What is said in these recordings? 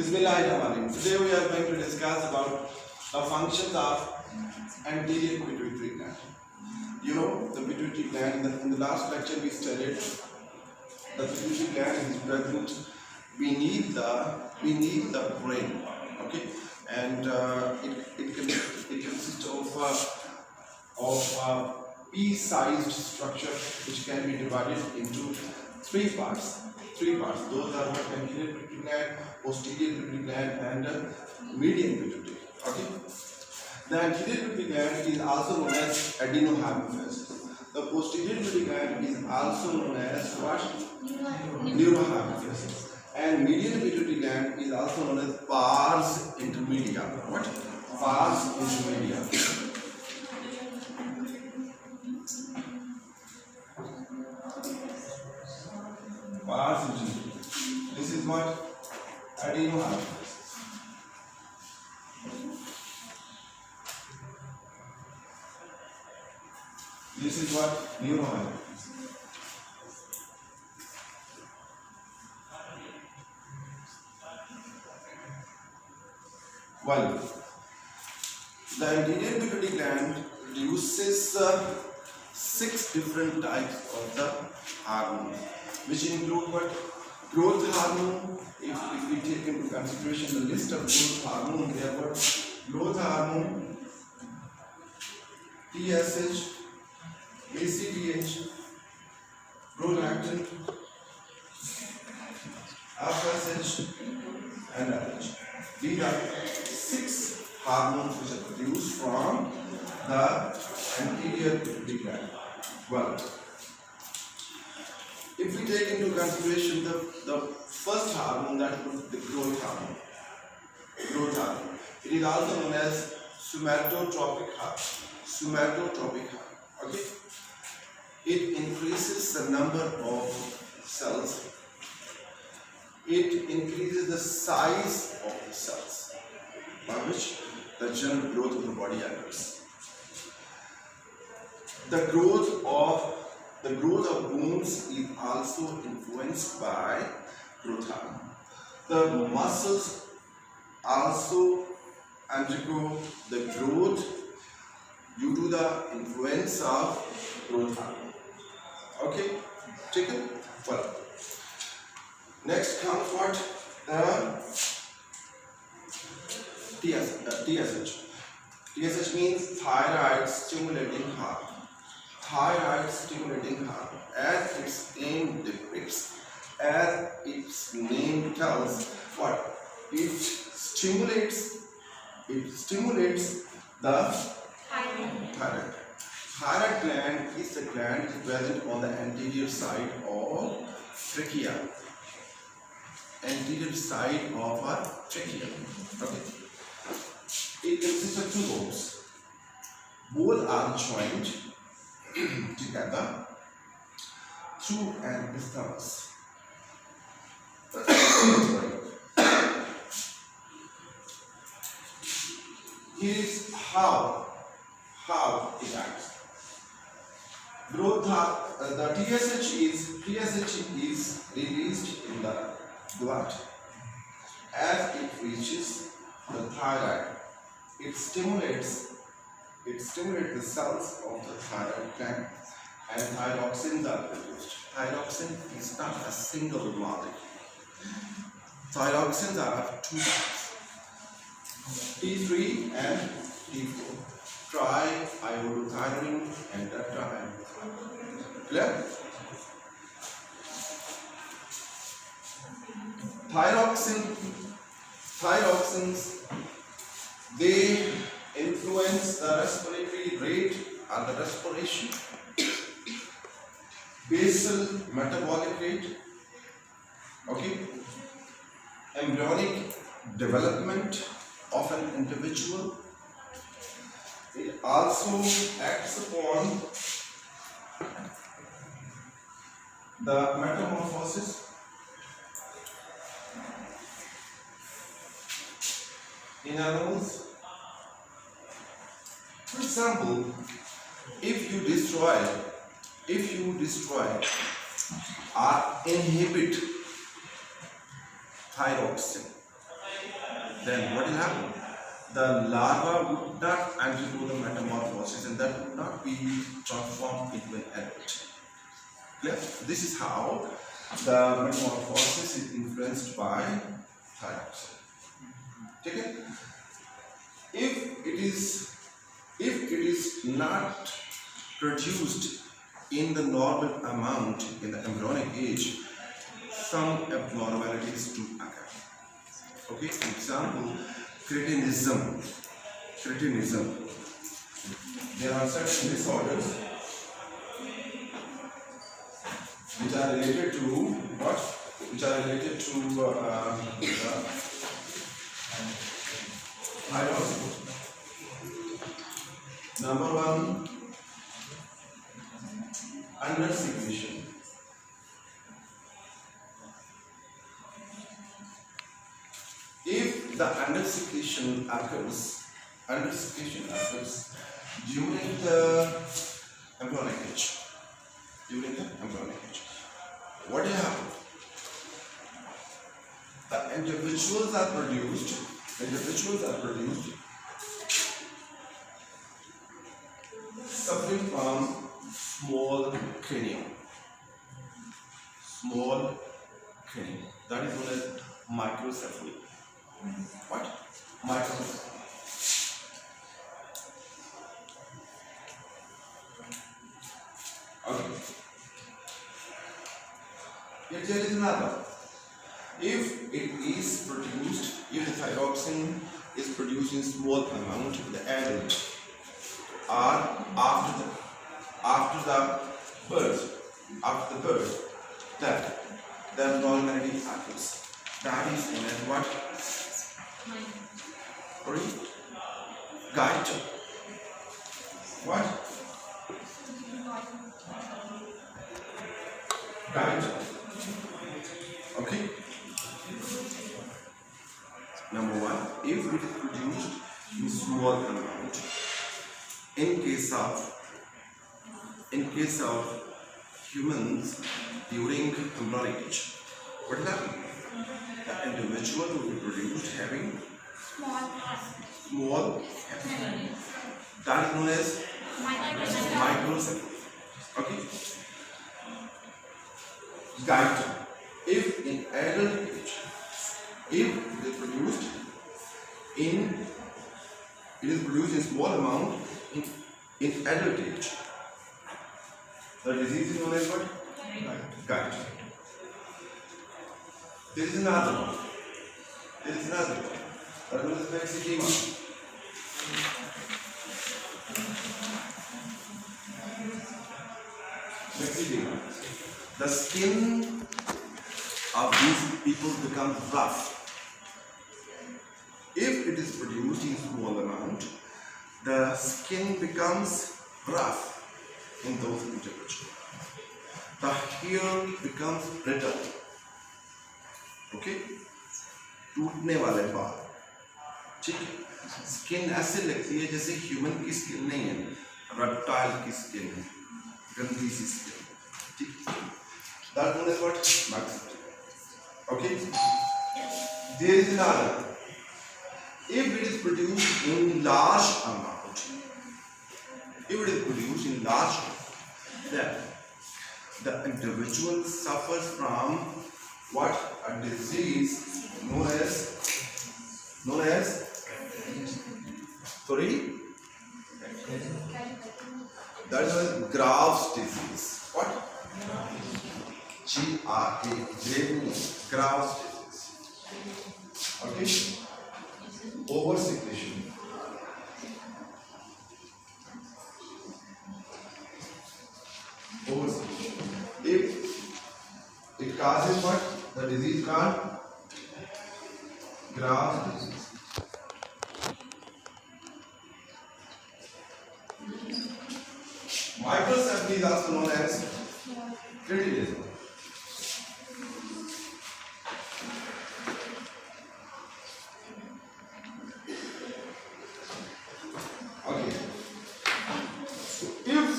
Bismillahirrahmanirrahim. Today we are going to discuss about the functions of anterior pituitary gland. You know the pituitary gland. In the last lecture we studied the pituitary gland is present beneath the brain. Okay, and it consists of a pea-sized structure which can be divided into three parts. Those are what anterior pituitary gland, posterior pituitary gland, and median pituitary. Okay. The anterior pituitary gland is also known as adenohypophysis. The posterior pituitary gland is also known as what? Neurohypophysis. And median pituitary gland is also known as pars intermedia. What? Pars intermedia. Pars intermedia. This is what? Adenohypophysis. This is what? Neurohypophysis. Well, the anterior pituitary gland produces 6 different types of the hormones, which include what? Growth hormone. If we take into consideration the list of growth hormone, there were growth hormone, TSH, ACTH, prolactin, FSH, and LH. These are 6 hormones which are produced from the anterior pituitary gland. Well, if we take into consideration the first hormone, that is the growth hormone. It is also known as somatotropic hormone. Okay. It increases the number of cells. It increases the size of the cells, by which the general growth of the body occurs. The growth of bones is also influenced by growth hormone. The muscles also undergo the growth due to the influence of growth hormone. Okay, taken? Well, next comes what? TSH. TSH means thyroid stimulating hormone. Thyroid stimulating hormone, as its name depicts, as its name tells, what? It stimulates the thyroid. Thyroid gland is the gland present on the anterior side of trachea. Anterior side of our trachea. Okay. It consists of 2 lobes. Both are joined together through an isthmus. Here is how it acts. The TSH is released in the blood. As it reaches the thyroid, it stimulates the cells of the thyroid gland, and thyroxines are produced. Thyroxine is not a single molecule. Thyroxines are of 2 types, T3 and T4. Triiodothyronine and tetraiodothyronine. Clear? Thyroxines, they influence the respiratory rate or the respiration, basal metabolic rate, okay, embryonic development of an individual. It also acts upon the metamorphosis in animals. For example, if you destroy or inhibit thyroxine, then what will happen? The larva would not undergo the metamorphosis and that would not be transformed into an adult. Clear? This is how the metamorphosis is influenced by thyroxine. Okay? If it is not produced in the normal amount in the embryonic age, some abnormalities do occur. Okay, for example, cretinism. There are certain disorders which are related to what? Which are related to thyroid. Number one, under secretion. If the under secretion occurs during the embryonic age, what will happen? The individuals are produced suffering from small cranium. That is known as microcephaly. What? Microcephaly. Okay. Yet there is another. If the thyroxine is produced in small amount in the adult or after the birth, that the abnormality occurs. That is known as what? Goiter. What? Goiter. Okay. Number one, if it is produced in small amount, in case of humans during embryonic age, what will happen? The individual will be produced having small, that is known as microcephaly. Okay. Goiter. If in adult age, if it is produced in small amount in adult age, the disease is known as what? Goiter. There is another one. That is known as myxedema. The skin of these people becomes rough. If it is produced in small amount, the skin becomes rough in those individuals. The hair becomes brittle. Okay? टूटने वाले बाल. ठीक है? Skin ऐसे लगती है जैसे human की स्किन नहीं है, रेप्टाइल की स्किन है, गंदी सी स्किन. ठीक? That known as what? Myxedema. Okay? There is another. If it is produced in large amount, then the individual suffers from what? A disease known as that is Graves disease. What? Graves disease. Okay? Oversecretion. If it causes what? The disease called Graves disease. Microcephaly is also known as cretinism. Okay. If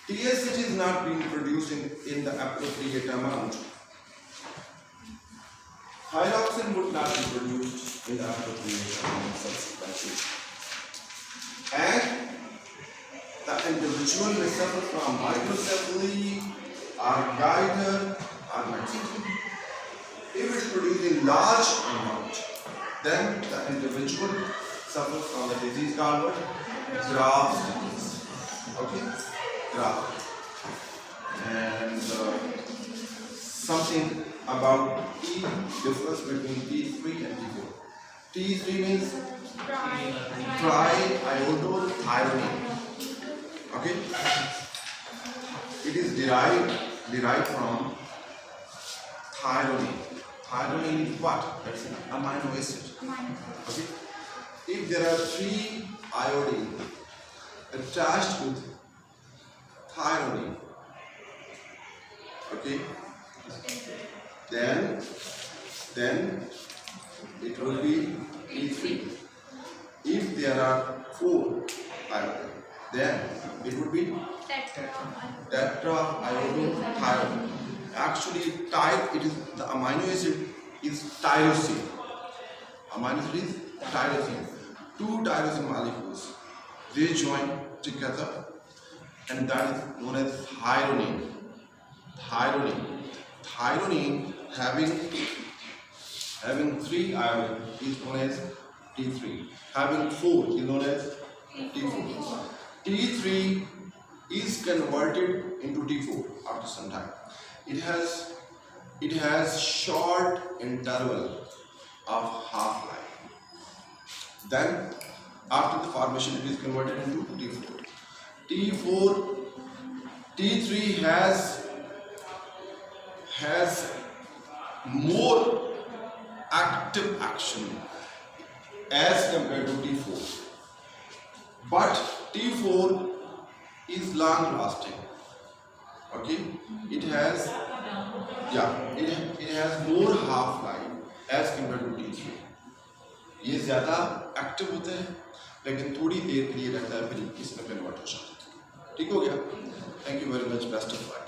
TSH is not being produced in the appropriate amount, Thyroxine would not be produced in the appropriate amount subsequently. And the individual may suffer from microcephaly or goiter or maxillary. If it is produced in large amount, then the individual suffers from the disease called what? Graves disease. Okay? Graves. And something about T, difference between T3 and T4. T3 means triiodothyronine. Okay? It is derived from thyrosine. Thyrosine is what? That's an amino acid. Okay? If there are 3 iodine attached with thyrosine, okay, then it will be T3. If there are 4 iodine, then it would be tetraiodothyronine. Actually, it is the amino acid is tyrosine. Amino acid is tyrosine. 2 tyrosine molecules, they join together, and that is known as thyrosine. Thyrosine having 3 iodine is known as T3. Having 4 is known as T4. T3 is converted into T4 after some time. It has short interval of half-life. Then after the formation it is converted into T4. T3 has more active action as compared to T4. But T4 is long lasting. Okay, it has more half life as compared to T3. ये ज़्यादा active होते हैं लेकिन थोड़ी देर के लिए रहता है, फिर इसमें कन्वर्ट हो जाता है. ठीक हो गया? Thank you very much. Best of luck.